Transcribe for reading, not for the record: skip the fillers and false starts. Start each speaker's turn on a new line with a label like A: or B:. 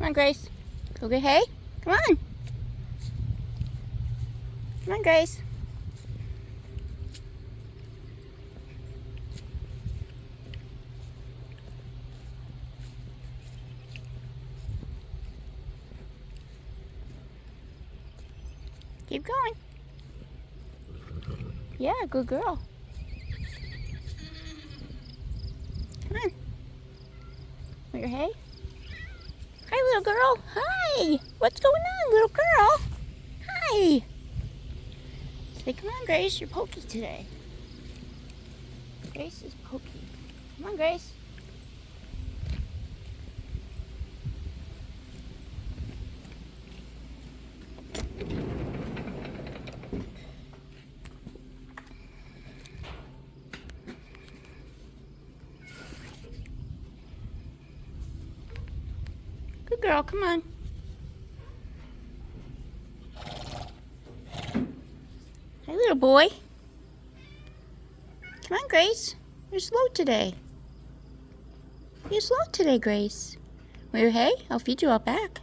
A: Come on, Grace. Go get hay. Come on. Come on, Grace. Keep going. Yeah, good girl. Come on. Want your hay? Hi, little girl. Hi. What's going on, little girl? Hi. Say, come on, Grace. You're pokey today. Grace is pokey. Come on, Grace. Good girl. Come on. Hi, little boy. Come on, Grace. You're slow today. You're slow today, Grace. Want your hay? I'll feed you out back.